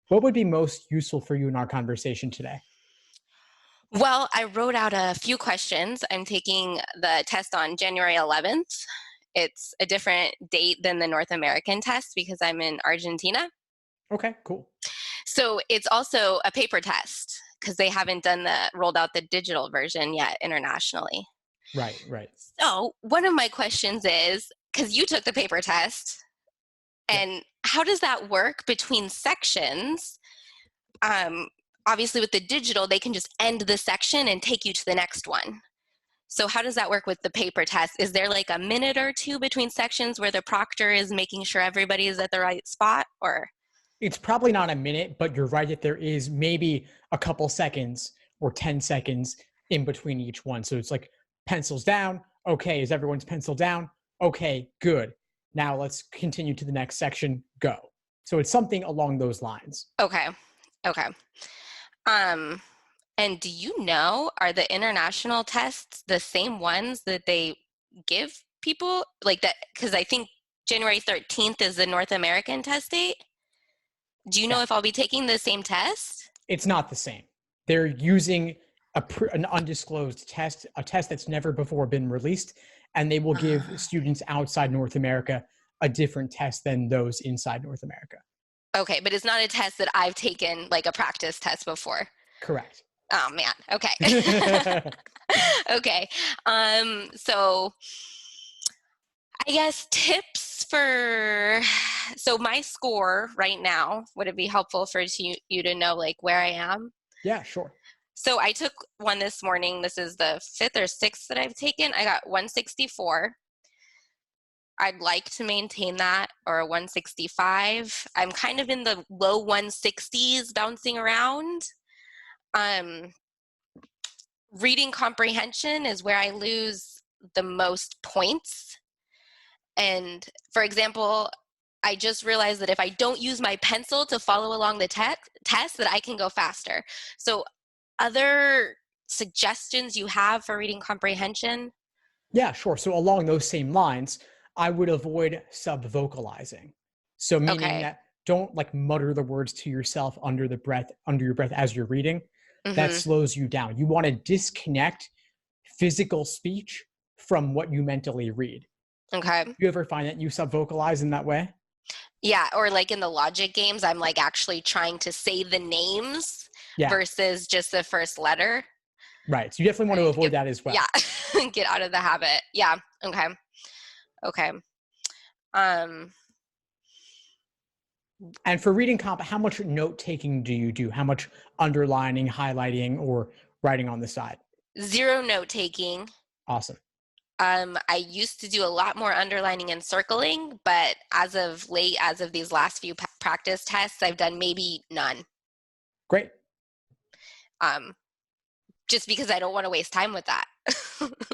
What would be most useful for you in our conversation today? Well, I wrote out a few questions. I'm taking the test on January 11th. It's a different date than the North American test because I'm in Argentina. Okay, cool. So it's also a paper test because they haven't rolled out the digital version yet internationally. Right, right. So one of my questions is, because you took the paper test, Yeah. and how does that work between sections? Um, Obviously, with the digital, they can just end the section and take you to the next one. So how does that work with the paper test? Is there like a minute or two between sections where the proctor is making sure everybody is at the right spot, or? It's probably not a minute, but you're right that there is maybe a couple seconds or 10 seconds in between each one. So it's like pencils down. Okay, is everyone's pencil down? Okay, good. Now let's continue to the next section. Go. So it's something along those lines. Okay. Okay. Um, and do you know, are the international tests the same ones that they give people like that? Because I think January 13th is the North American test date. Do you know Yeah, if I'll be taking the same test? it's not the same. They're using an undisclosed test, a test that's never before been released, and they will give Uh, students outside North America a different test than those inside North America. okay, but it's not a test that I've taken, like a practice test before. Correct. Oh man. Okay. Okay. So I guess tips for, so my score right now, would it be helpful for you to know like where I am? Yeah, sure. So I took one this morning. This is the fifth or sixth that I've taken. I got 164. I'd like to maintain that, or a 165. I'm kind of in the low 160s bouncing around. Um, Reading comprehension is where I lose the most points. And for example, I just realized that if I don't use my pencil to follow along the test, that I can go faster. So other suggestions you have for reading comprehension? Yeah, sure. So along those same lines, I would avoid sub-vocalizing. So meaning Okay. that don't like mutter the words to yourself under your breath as you're reading. That Mm-hmm. slows you down. You want to disconnect physical speech from what you mentally read. Okay. You ever find that you sub-vocalize in that way? Yeah, or like in the logic games, I'm like actually trying to say the names Yeah, versus just the first letter right. So you definitely want to and avoid that as yeah, well. get out of the habit. Yeah. Okay. Okay. Um, And for reading comp, how much note taking do you do? How much underlining, highlighting, or writing on the side? Zero note taking. Awesome. I used to do a lot more underlining and circling, but as of late, as of these last few practice tests, I've done maybe none. Great. Um, just because I don't want to waste time with that.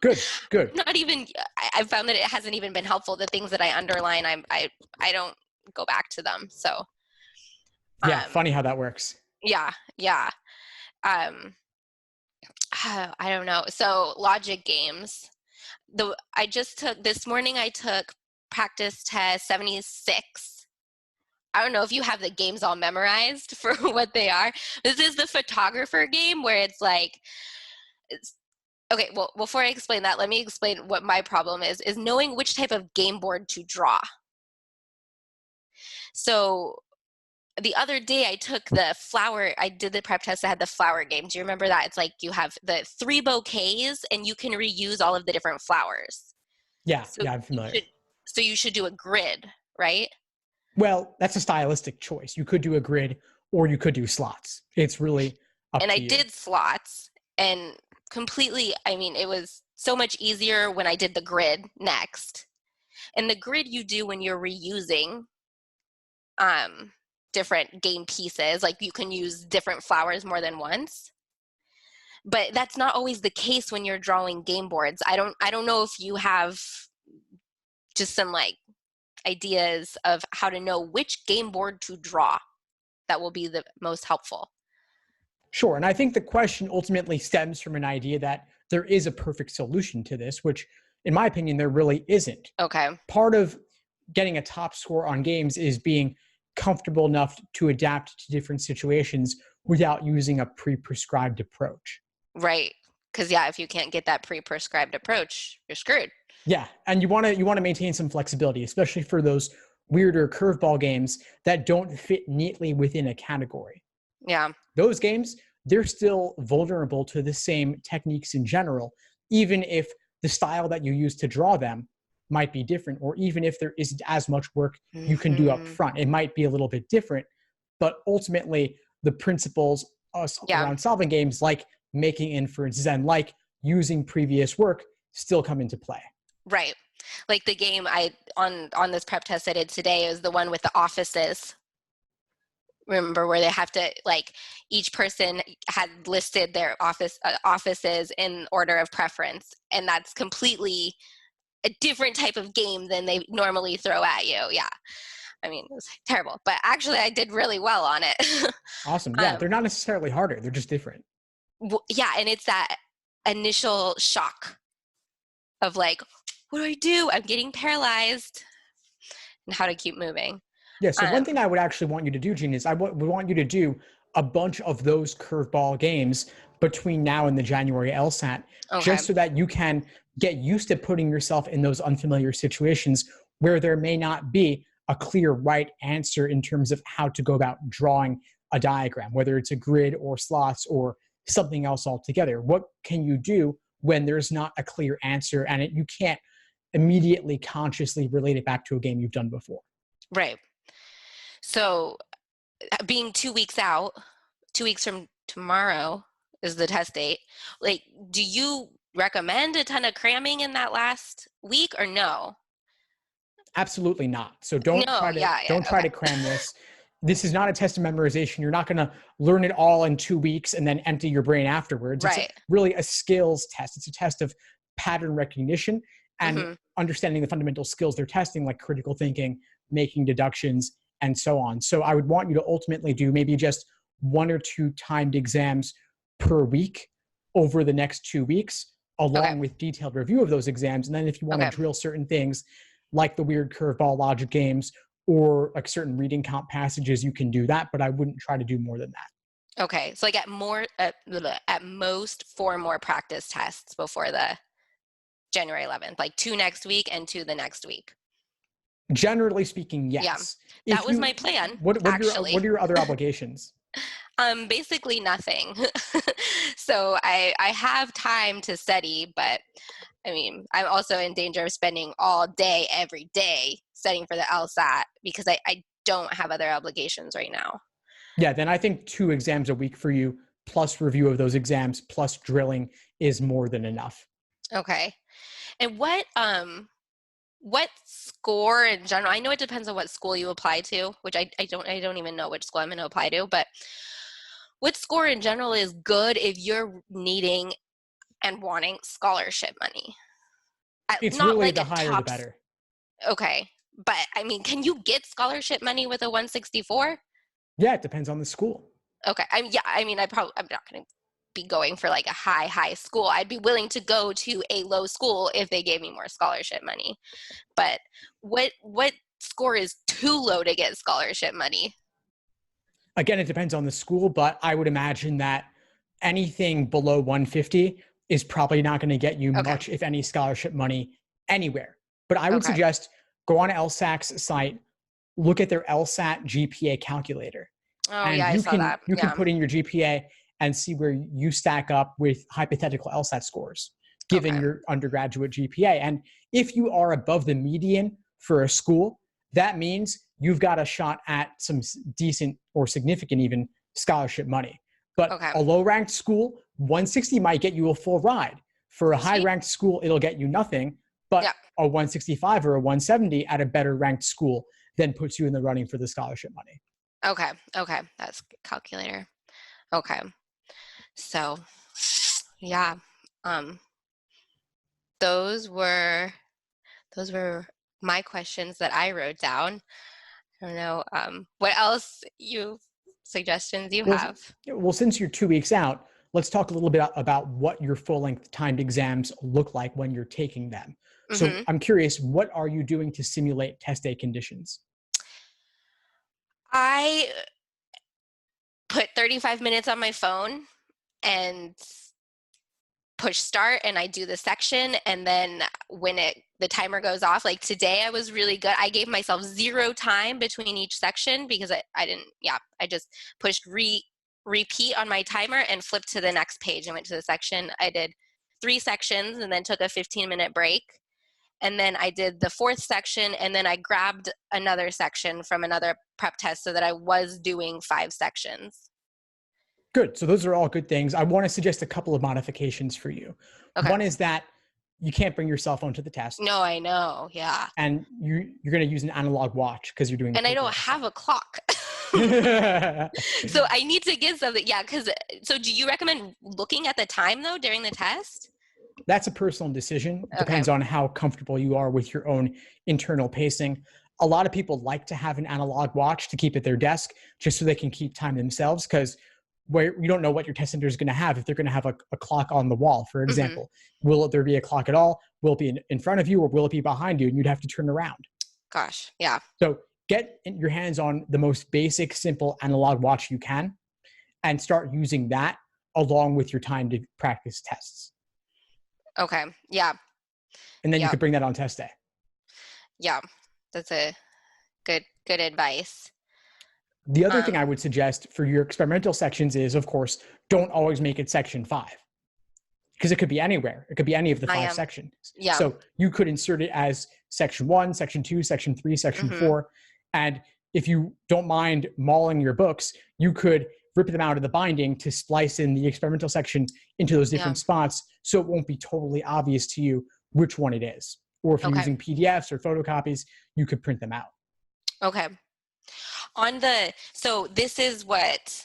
Good. Good. Not even, I've found that it hasn't even been helpful. The things that I underline, I don't go back to them. So, Yeah. um, Funny how that works. yeah, yeah. Um, I don't know. So logic games. I just took this morning. I took practice test 76. I don't know if you have the games all memorized for what they are. This is the photographer game where it's like, it's, okay, well, before I explain that, let me explain what my problem is knowing which type of game board to draw. So the other day I took I did the prep test that had the flower game. Do you remember that? It's like you have the 3 bouquets and you can reuse all of the different flowers. Yeah. So Yeah. I'm you familiar. should, so you should do a grid, right? Well, that's a stylistic choice. You could do a grid or you could do slots. It's really up And I to you. did slots and completely, I mean, it was so much easier when I did the grid next. And the grid you do when you're reusing um, different game pieces, like you can use different flowers more than once. But that's not always the case when you're drawing game boards. I don't know if you have just some like ideas of how to know which game board to draw that will be the most helpful. Sure. And I think the question ultimately stems from an idea that there is a perfect solution to this, which, in my opinion, there really isn't. Okay. Part of getting a top score on games is being comfortable enough to adapt to different situations without using a pre-prescribed approach. Right. Because yeah, if you can't get that pre-prescribed approach, you're screwed. Yeah, and you want to maintain some flexibility, especially for those weirder curveball games that don't fit neatly within a category. Yeah. Those games, they're still vulnerable to the same techniques in general, even if the style that you use to draw them might be different, or even if there isn't as much work you can do up front. It might be a little bit different, but ultimately the principles around solving games, like making inferences and like using previous work, still come into play. Right. Like the game on this prep test I did today is the one with the offices. Remember, where they have to, like, each person had listed their offices in order of preference, and that's completely a different type of game than they normally throw at you. Yeah. I mean, it was terrible, but actually I did really well on it. Awesome. Yeah, they're not necessarily harder. They're just different. Yeah, and it's that initial shock of like, what do I do? I'm getting paralyzed, and how to keep moving. Yeah, so one thing I would actually want you to do, Gene, is we want you to do a bunch of those curveball games between now and the January LSAT, just so that you can get used to putting yourself in those unfamiliar situations where there may not be a clear right answer in terms of how to go about drawing a diagram, whether it's a grid or slots or something else altogether. What can you do when there's not a clear answer and you can't immediately consciously relate it back to a game you've done before? Right. So being 2 weeks out, 2 weeks from tomorrow is the test date. Like, do you recommend a ton of cramming in that last week or no? Absolutely not. So don't try to cram this. This is not a test of memorization. You're not going to learn it all in 2 weeks and then empty your brain afterwards. Right. It's really a skills test. It's a test of pattern recognition and understanding the fundamental skills they're testing, like critical thinking, making deductions, and so on. So I would want you to ultimately do maybe just 1 or 2 timed exams per week over the next 2 weeks, along with detailed review of those exams. And then if you want to drill certain things like the weird curveball logic games or like certain reading comp passages, you can do that, but I wouldn't try to do more than that. Okay. So like at most 4 more practice tests before the January 11th, like 2 next week and 2 the next week. Generally speaking, yes. Yeah, that was my plan. What are your other obligations? Basically nothing. So I have time to study, but I mean, I'm also in danger of spending all day, every day studying for the LSAT because I don't have other obligations right now. Yeah, then I think 2 exams a week for you, plus review of those exams, plus drilling is more than enough. Okay. And what score in general? I know it depends on what school you apply to, which I don't even know which school I'm going to apply to, but what score in general is good if you're needing and wanting scholarship money? It's not really like the higher the better. Okay. But I mean, can you get scholarship money with a 164? Yeah, it depends on the school. Okay. I'm not going to be going for like a high school. I'd be willing to go to a low school if they gave me more scholarship money. But what score is too low to get scholarship money? Again, it depends on the school, but I would imagine that anything below 150 is probably not going to get you much, if any, scholarship money anywhere. But I would suggest go on LSAC's site, look at their LSAT GPA calculator. Oh, and I saw that. You can put in your GPA and see where you stack up with hypothetical LSAT scores, given your undergraduate GPA. And if you are above the median for a school, that means you've got a shot at some decent or significant even scholarship money. But a low-ranked school, 160 might get you a full ride. For a high-ranked school, it'll get you nothing, but a 165 or a 170 at a better-ranked school then puts you in the running for the scholarship money. Okay. That's calculator. Okay. So, yeah. Those were my questions that I wrote down. I don't know. What else suggestions you have? Well, since you're 2 weeks out, let's talk a little bit about what your full-length timed exams look like when you're taking them. So I'm curious, what are you doing to simulate test day conditions? I put 35 minutes on my phone and push start, and I do the section, and then when the timer goes off, like today I was really good. I gave myself 0 time between each section because I just pushed repeat on my timer and flipped to the next page and went to the section. I did 3 sections and then took a 15-minute break. And then I did the 4th section, and then I grabbed another section from another prep test so that I was doing 5 sections. Good. So those are all good things. I want to suggest a couple of modifications for you. Okay. One is that you can't bring your cell phone to the test. No, I know. Yeah. And you're going to use an analog watch because you're doing. And I don't have a clock. So I need to get something. Yeah. So do you recommend looking at the time though during the test? That's a personal decision. Okay. Depends on how comfortable you are with your own internal pacing. A lot of people like to have an analog watch to keep at their desk just so they can keep time themselves, because where you don't know what your test center is going to have. If they're going to have a clock on the wall, for example, will there be a clock at all? Will it be in front of you, or will it be behind you? And you'd have to turn around. Gosh, yeah. So get your hands on the most basic, simple analog watch you can and start using that along with your time to practice tests. Okay, yeah. And then you could bring that on test day. Yeah, that's a good advice. The other thing I would suggest for your experimental sections is, of course, don't always make it section 5, because it could be anywhere. It could be any of the 5 sections. Yeah. So you could insert it as section 1, section 2, section 3, section 4. And if you don't mind mauling your books, you could rip them out of the binding to splice in the experimental section into those different spots, so it won't be totally obvious to you which one it is. Or if you're using PDFs or photocopies, you could print them out. Okay. So this is what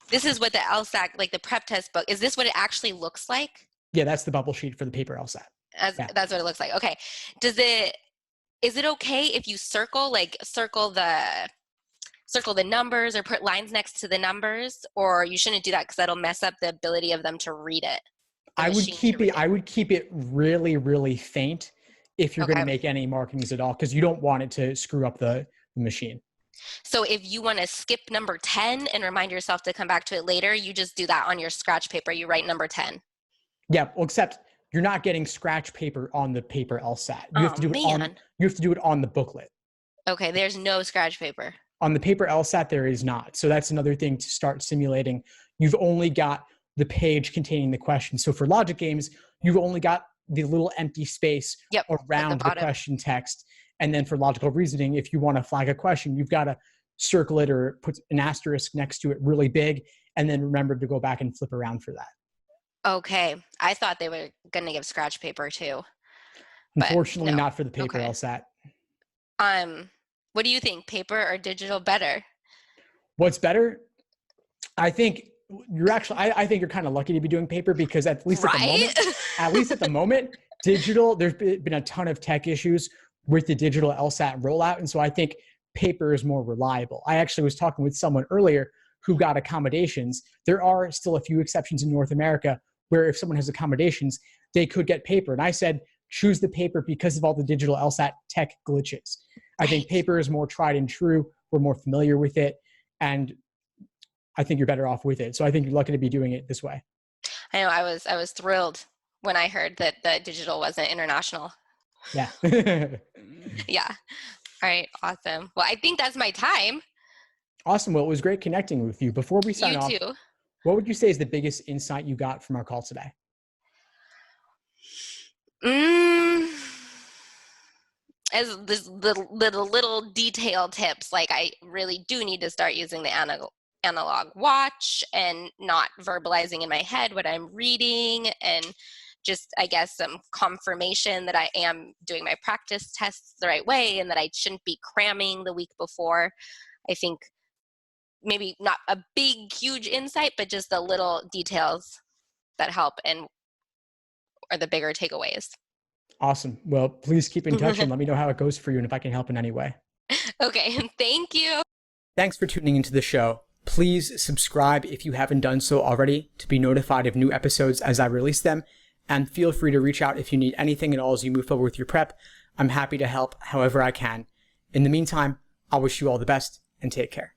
the LSAT, like the prep test book, is this what it actually looks like? Yeah, that's the bubble sheet for the paper LSAT. That's what it looks like. Okay. Is it okay if you circle the numbers or put lines next to the numbers, or you shouldn't do that because that'll mess up the ability of them to read it? I would keep it really, really faint if you're going to make any markings at all, because you don't want it to screw up the machine. So if you want to skip number 10 and remind yourself to come back to it later, you just do that on your scratch paper. You write number 10. Yeah, well, except you're not getting scratch paper on the paper LSAT. You have to do it on the booklet. Okay, there's no scratch paper. On the paper LSAT, there is not. So that's another thing to start simulating. You've only got the page containing the question. So for logic games, you've only got the little empty space around the question text. And then for logical reasoning, if you want to flag a question, you've got to circle it or put an asterisk next to it really big, and then remember to go back and flip around for that. Okay. I thought they were going to give scratch paper too. Unfortunately, not for the paper LSAT. What do you think? Paper or digital better? What's better? I think I think you're kind of lucky to be doing paper, because at least at the moment, digital, there's been a ton of tech issues with the digital LSAT rollout. And so I think paper is more reliable. I actually was talking with someone earlier who got accommodations. There are still a few exceptions in North America where if someone has accommodations, they could get paper. And I said, choose the paper because of all the digital LSAT tech glitches. I think paper is more tried and true. We're more familiar with it. And I think you're better off with it. So I think you're lucky to be doing it this way. I know. I was thrilled when I heard that the digital wasn't international. Yeah. Yeah. All right. Awesome. Well, I think that's my time. Awesome. Well, it was great connecting with you. Before we sign off, what would you say is the biggest insight you got from our call today? As the little detail tips, like I really do need to start using the analog watch and not verbalizing in my head what I'm reading, and just, I guess, some confirmation that I am doing my practice tests the right way and that I shouldn't be cramming the week before. I think maybe not a big, huge insight, but just the little details that help and are the bigger takeaways. Awesome. Well, please keep in touch and let me know how it goes for you and if I can help in any way. Okay. Thank you. Thanks for tuning into the show. Please subscribe if you haven't done so already to be notified of new episodes as I release them. And feel free to reach out if you need anything at all as you move forward with your prep. I'm happy to help however I can. In the meantime, I wish you all the best and take care.